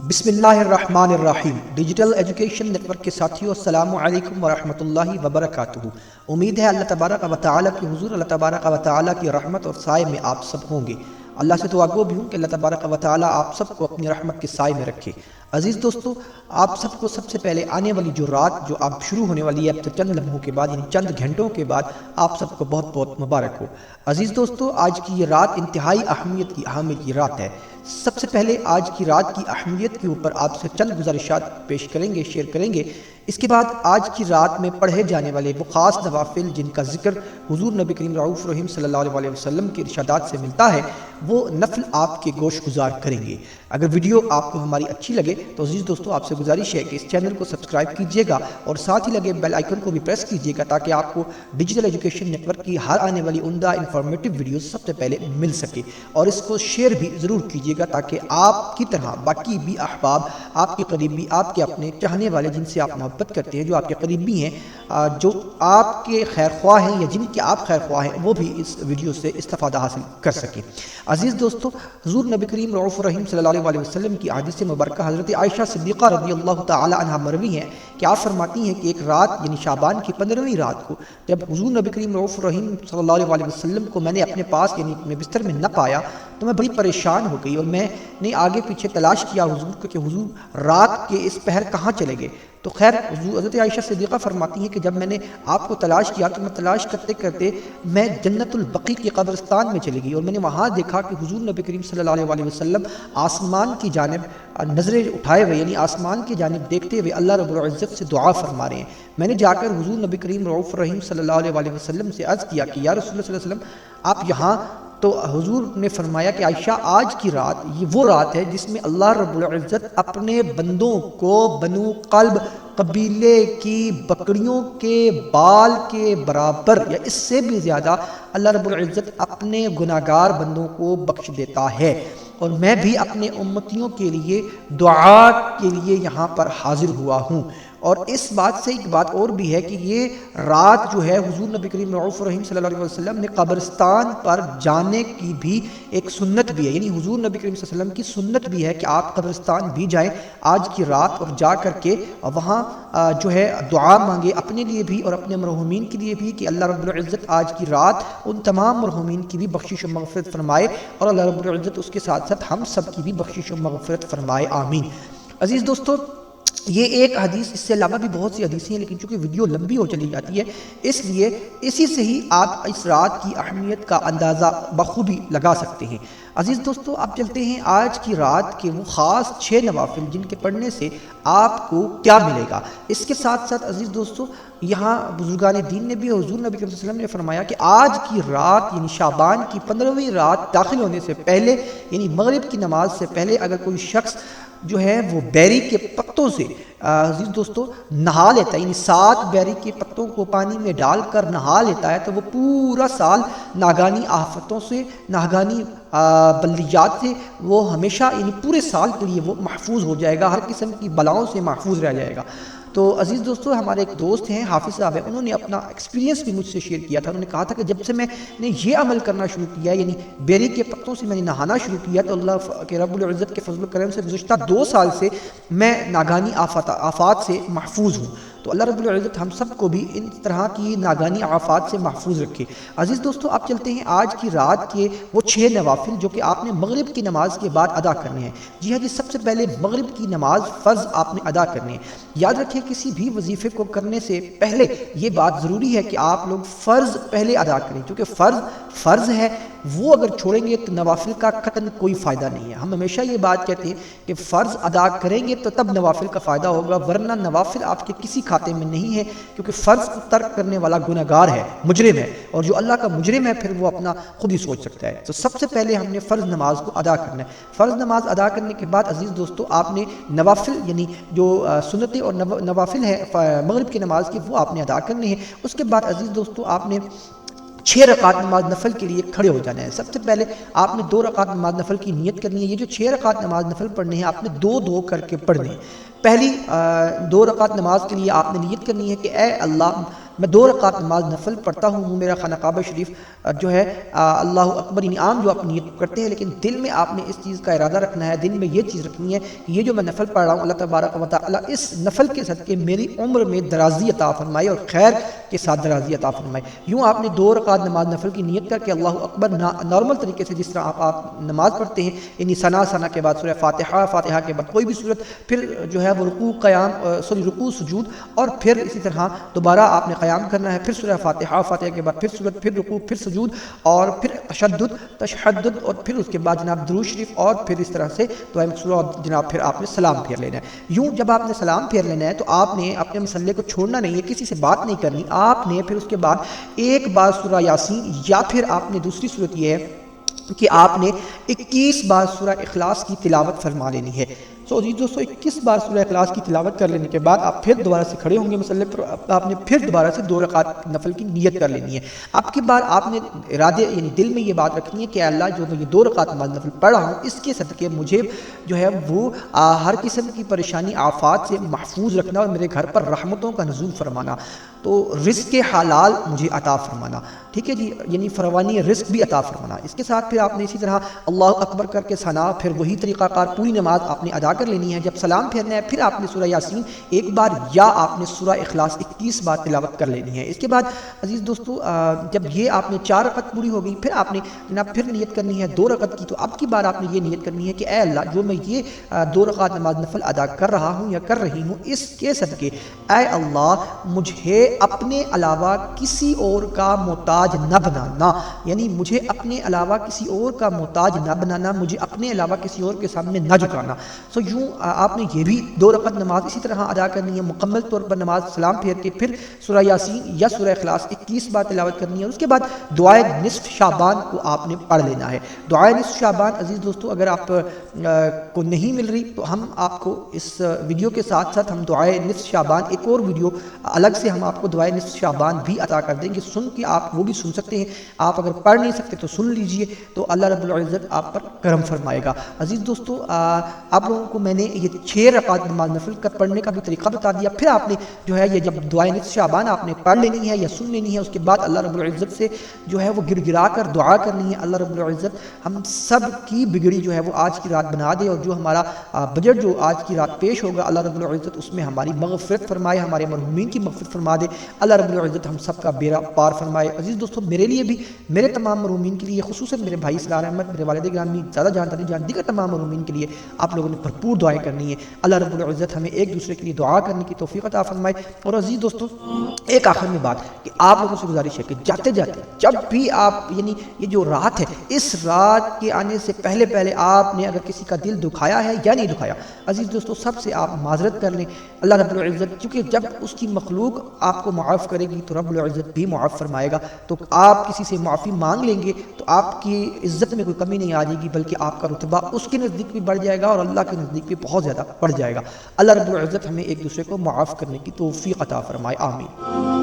بسم اللہ الرحمن الرحیم۔ ڈیجیٹل ایجوکیشن نیٹ ورک کے ساتھیوں السلام علیکم ورحمۃ اللہ وبرکاتہ۔ امید ہے اللہ تبارک و تعالیٰ کی حضور، اللہ تبارک و تعالیٰ کی رحمت اور سائے میں آپ سب ہوں گے۔ اللہ سے دعا گو بھی ہوں کہ اللہ تبارک و تعالیٰ آپ سب کو اپنی رحمت کے سائے میں رکھے۔ عزیز دوستو، آپ سب کو سب سے پہلے آنے والی جو رات جو اب شروع ہونے والی ہے اب سے چند لمحوں کے بعد، یعنی چند گھنٹوں کے بعد، آپ سب کو بہت بہت مبارک ہو۔ عزیز دوستو، آج کی یہ رات انتہائی اہمیت کی رات ہے۔ سب سے پہلے آج کی رات کی اہمیت کے اوپر آپ سے چند گزارشات پیش کریں گے، شیئر کریں گے۔ اس کے بعد آج کی رات میں پڑھے جانے والے وہ خاص نوافل جن کا ذکر حضور نبی کریم رعوف رحیم صلی اللہ علیہ وسلم کے ارشادات سے ملتا ہے، وہ نفل آپ کے گوش گزار کریں گے۔ اگر ویڈیو آپ کو ہماری اچھی لگے تو عزیز دوستو آپ سے گزارش ہے کہ اس چینل کو سبسکرائب کیجئے گا اور ساتھ ہی لگے بیل آئیکن کو بھی پریس کیجئے گا تاکہ آپ کو ڈیجیٹل ایجوکیشن نیٹ ورک کی ہر آنے والی عمدہ انفارمیٹیو ویڈیوز سب سے پہلے مل سکے، اور اس کو شیئر بھی ضرور کیجئے گا تاکہ آپ کی طرح باقی بھی احباب، آپ کے قریبی، آپ کے اپنے چاہنے والے جن سے آپ محبت کرتے ہیں، جو آپ کے قریبی ہیں، جو آپ کے خیر خواہ ہیں یا جن کے آپ خیر خواہ ہیں، وہ بھی اس ویڈیو سے استفادہ حاصل کر سکیں۔ عزیز دوستو، حضور نبی کریم رعوف الرحیم صلی اللہ علیہ وسلم کی حدیث مبارکہ حضرت عائشہ صدیقہ رضی اللہ تعالی عنہا مروی ہے کہ آپ فرماتی ہیں کہ ایک رات یعنی شعبان کی 15ویں رات کو جب حضور نبی کریم رعوف الرحیم صلی اللہ علیہ وسلم کو میں نے اپنے پاس یعنی اپنے بستر میں نہ پایا تو میں بڑی پریشان ہو گئی، اور میں نے آگے پیچھے تلاش کیا حضور کو کہ حضور رات کے اس پہر کہاں چلے گئے۔ تو خیر حضرت عائشہ صدیقہ فرماتی ہیں کہ جب میں نے آپ کو تلاش کیا تو میں تلاش کرتے کرتے میں جنت البقیع کی قبرستان میں چلی گئی، اور میں نے وہاں دیکھا کہ حضور نبی کریم صلی اللہ علیہ وسلم آسمان کی جانب نظریں اٹھائے ہوئے، یعنی آسمان کی جانب دیکھتے ہوئے اللہ رب العزت سے دعا فرما رہے ہیں۔ میں نے جا کر حضور نبی کریم رعوف الرحیم صلی اللہ علیہ وسلم سے عرض کیا کہ یا رسول اللہ صلی اللہ علیہ وسلم آپ یہاں؟ تو حضور نے فرمایا کہ عائشہ آج کی رات یہ وہ رات ہے جس میں اللہ رب العزت اپنے بندوں کو بنو قلب قبیلے کی بکریوں کے بال کے برابر یا اس سے بھی زیادہ اللہ رب العزت اپنے گناہگار بندوں کو بخش دیتا ہے، اور میں بھی اپنے امتیوں کے لیے دعا کے لیے یہاں پر حاضر ہوا ہوں۔ اور اس بات سے ایک بات اور بھی ہے کہ یہ رات جو ہے حضور نبی کریم رعوف الرحیم صلی اللہ علیہ وسلم نے قبرستان پر جانے کی بھی ایک سنت بھی ہے، یعنی حضور نبی کریم صلی اللہ علیہ وسلم کی سنت بھی ہے کہ آپ قبرستان بھی جائیں آج کی رات، اور جا کر کے وہاں جو ہے دعا مانگے اپنے لیے بھی اور اپنے مرحومین کے لیے بھی کہ اللہ رب العزت آج کی رات ان تمام مرحومین کی بھی بخشش و مغفرت فرمائے، اور اللہ رب العزت اس کے ساتھ ساتھ ہم سب کی بھی بخشش و مغفرت فرمائے، آمین۔ عزیز دوستو، یہ ایک حدیث، اس سے علاوہ بھی بہت سی حدیثیں ہیں لیکن چونکہ ویڈیو لمبی ہو چلی جاتی ہے اس لیے اسی سے ہی آپ اس رات کی اہمیت کا اندازہ بخوبی لگا سکتے ہیں۔ عزیز دوستو، آپ چلتے ہیں آج کی رات کے وہ خاص 6 نوافل جن کے پڑھنے سے آپ کو کیا ملے گا۔ اس کے ساتھ ساتھ عزیز دوستو، یہاں بزرگان دین نے بھی حضور نبی صلی اللہ علیہ وسلم نے فرمایا کہ آج کی رات یعنی شعبان کی 15ویں رات داخل ہونے سے پہلے یعنی مغرب کی نماز سے پہلے اگر کوئی شخص جو ہے وہ بیری کے پتوں سے عزیز دوستو نہا لیتا ہے، یعنی 7 بیری کے پتوں کو پانی میں ڈال کر نہا لیتا ہے، تو وہ پورا سال ناگانی آفتوں سے، ناگانی بلیات سے وہ ہمیشہ یعنی پورے سال کے لیے وہ محفوظ ہو جائے گا، ہر قسم کی بلاؤں سے محفوظ رہ جائے گا۔ تو عزیز دوستو، ہمارے ایک دوست ہیں حافظ صاحب ہیں، انہوں نے اپنا ایکسپیرینس بھی مجھ سے شیئر کیا تھا۔ انہوں نے کہا تھا کہ جب سے میں نے یہ عمل کرنا شروع کیا یعنی بیری کے پتوں سے میں نے نہانا شروع کیا تو اللہ کے رب العزت کے فضل و کرم سے گزشتہ 2 سال سے میں ناگانی آفات سے محفوظ ہوں۔ تو اللہ رب العزت ہم سب کو بھی ان طرح کی ناگانی آفات سے محفوظ رکھے۔ عزیز دوستو، آپ چلتے ہیں آج کی رات کے وہ 6 نوافل جو کہ آپ نے مغرب کی نماز کے بعد ادا کرنے ہیں۔ جی ہاں جی، سب سے پہلے مغرب کی نماز فرض آپ نے ادا کرنے ہیں۔ یاد رکھیں کسی بھی وظیفے کو کرنے سے پہلے یہ بات ضروری ہے کہ آپ لوگ فرض پہلے ادا کریں، کیونکہ فرض ہے، وہ اگر چھوڑیں گے تو نوافل کا قطعاً کوئی فائدہ نہیں ہے۔ ہم ہمیشہ یہ بات کہتے ہیں کہ فرض ادا کریں گے تو تب نوافل کا فائدہ ہوگا، ورنہ نوافل آپ کے کسی کھاتے میں نہیں ہے، کیونکہ فرض کو ترک کرنے والا گنہگار ہے، مجرم ہے، اور جو اللہ کا مجرم ہے پھر وہ اپنا خود ہی سوچ سکتا ہے۔ تو سب سے پہلے ہم نے فرض نماز کو ادا کرنا ہے۔ فرض نماز ادا کرنے کے بعد عزیز دوستو آپ نے نوافل یعنی جو سنتیں اور نوافل ہے مغرب کی نماز کی وہ آپ نے ادا کرنے ہیں۔ اس کے بعد عزیز دوستو آپ نے 6 رکعت نماز نفل کے لیے کھڑے ہو جانا ہے۔ سب سے پہلے آپ نے 2 رکعت نماز نفل کی نیت کرنی ہے۔ یہ جو 6 رکعت نماز نفل پڑھنے ہیں آپ نے 2 کر کے پڑھنے ہیں۔ پہلی 2 رکعت نماز کے لیے آپ نے نیت کرنی ہے کہ اے اللہ میں 2 رکعت نماز نفل پڑھتا ہوں، میرا خانہ کعبہ شریف جو ہے اللہ اکبر یعنی عام جو آپ نیت کرتے ہیں، لیکن دل میں آپ نے اس چیز کا ارادہ رکھنا ہے، دل میں یہ چیز رکھنی ہے کہ یہ جو میں نفل پڑھ رہا ہوں اللہ تبارک و تعالیٰ اس نفل کے صدقے میری عمر میں درازی عطا فرمائے اور خیر کے ساتھ درازی عطا فرمائے۔ یوں آپ نے 2 رکعت نماز نفل کی نیت کر کے اللہ اکبر نارمل طریقے سے جس طرح آپ نماز پڑھتے ہیں، یعنی ثنا کے بعد سورہ فاتحہ کے بعد کوئی بھی صورت، پھر جو ہے وہ رکوع سجود، اور پھر اسی طرح دوبارہ آپ نے قیام کرنا ہے، پھر سورہ فاتحہ کے بعد پھر صورت، پھر رکوع، پھر سجود، اور پھر تشہد، اور پھر اس کے بعد جناب درود شریف، اور پھر اس طرح سے دعائے مقصورہ، اور جناب پھر آپ نے سلام پھیر لینا ہے۔ یوں جب آپ نے سلام پھیر لینا ہے تو آپ نے اپنے مسئلے کو چھوڑنا نہیں ہے، کسی سے بات نہیں کرنی، آپ نے پھر اس کے بعد ایک بار سورہ یاسین، یا پھر آپ نے دوسری صورت یہ ہے کہ آپ نے 21 بار سورہ اخلاص کی تلاوت فرما لینی ہے۔ عزیز دوستو 21 بار سورہ اخلاص کی تلاوت کر لینے کے بعد آپ پھر دوبارہ سے کھڑے ہوں گے مصلی پر، آپ نے پھر دوبارہ سے 2 رکعت نفل کی نیت کر لینی ہے۔ اب کی بار آپ نے ارادے یعنی دل میں یہ بات رکھنی ہے کہ اللہ جو میں یہ 2 رکعت نماز نفل پڑھ رہا ہوں، اس کے صدقے مجھے جو ہے وہ ہر قسم کی پریشانی آفات سے محفوظ رکھنا، اور میرے گھر پر رحمتوں کا نزول فرمانا، تو رزق حلال مجھے عطا فرمانا، ٹھیک ہے جی، یعنی فراوانی رزق بھی عطا فرمانا۔ اس کے ساتھ پھر آپ نے اسی طرح اللہ اکبر کر کے ثنا، پھر وہی طریقہ کار پوری نماز آپ نے ادا کر لینی ہے۔ جب سلام پھیرنا ہے پھر آپ نے سورہ یاسین ایک بار، یا آپ نے سورہ اخلاص 21 بار تلاوت کر لینی ہے۔ اس کے بعد عزیز دوستو جب یہ آپ نے 4 رکعت پوری ہو گئی، پھر آپ نے جناب پھر نیت کرنی ہے 2 رکعت کی، تو اب کی بار آپ نے یہ نیت کرنی ہے کہ اے اللہ جو میں یہ 2 رکعت نماز نفل ادا کر رہا ہوں یا کر رہی ہوں، اس کے صدقے اے اللہ مجھے اپنے علاوہ کسی اور کا محتاج نہ بنانا، یعنی مجھے اپنے علاوہ کسی اور کا محتاج نہ بنانا، مجھے اپنے علاوہ کسی اور کے سامنے نہ جھکانا۔ یوں آپ نے یہ بھی 2 رکعت نماز اسی طرح ادا کرنی ہے، مکمل طور پر نماز سلام پھیر کے پھر سورہ یاسین یا سورہ اخلاص 21 بار تلاوت کرنی ہے۔ اس کے بعد دعائے نصف شعبان کو آپ نے پڑھ لینا ہے۔ دعائے نصف شعبان عزیز دوستو اگر آپ کو نہیں مل رہی تو ہم آپ کو اس ویڈیو کے ساتھ ساتھ ہم دعائے نصف شعبان ایک اور ویڈیو الگ سے ہم آپ کو دعائے نصف شعبان بھی عطا کر دیں گے، سن کے آپ وہ بھی سن سکتے ہیں۔ آپ اگر پڑھ نہیں سکتے تو سن لیجئے، تو اللہ رب العزت آپ پر کرم فرمائے گا۔ عزیز دوستو آپ لوگوں کو میں نے یہ 6 رکعت نماز نفل کا پڑھنے کا بھی طریقہ بتا دیا، پھر آپ نے جو ہے یہ جب دعائے نصف شعبان آپ نے پڑھ لینی ہے یا سن لینی ہے، اس کے بعد اللہ رب العزت سے جو ہے وہ گر گرا کر دعا کرنی ہے، اللہ رب العزت ہم سب کی بگڑی جو ہے وہ آج کی رات بنا دے، اور جو ہمارا بجٹ جو آج کی رات پیش ہوگا اللہ رب العزت اس میں ہماری مغفرت فرمائے، ہمارے مرحومین کی مغفرت فرما دے، اللہ رب العزت ہم سب کا بیڑا پار فرمائے۔ عزیز دوستو میرے لیے بھی، میرے تمام مرحومین کے لیے، خصوصاً میرے بھائی اسرار احمد، میرے والد گرامی زیادہ جانتا نہیں جان دیگر تمام مرحومین کے لیے آپ لوگوں نے بھرپور دعائیں کرنی ہے۔ اللہ رب العزت ہمیں ایک دوسرے کے لیے دعا کرنے کی توفیق عطا فرمائے۔ اور عزیز دوستو ایک آخر میں بات کہ آپ لوگوں سے گزارش ہے کہ جاتے جاتے جب بھی آپ یعنی یہ جو رات ہے، اس رات کے آنے سے پہلے آپ نے اگر کسی کا دل دکھایا ہے یا نہیں دکھایا، عزیز دوستو سب سے آپ معذرت کر لیں۔ اللہ رب العزت کیونکہ جب اس کی مخلوق آپ کو معاف کرے گی تو رب العزت بھی معاف فرمائے گا، تو آپ کسی سے معافی مانگ لیں گے تو آپ کی عزت میں کوئی کمی نہیں آ جائے گی، بلکہ آپ کا رتبہ اس کے نزدیک بھی بڑھ جائے گا اور اللہ کے نزدیک بھی بہت زیادہ بڑھ جائے گا۔ اللہ رب العزت ہمیں ایک دوسرے کو معاف کرنے کی توفیق عطا فرمائے، آمین۔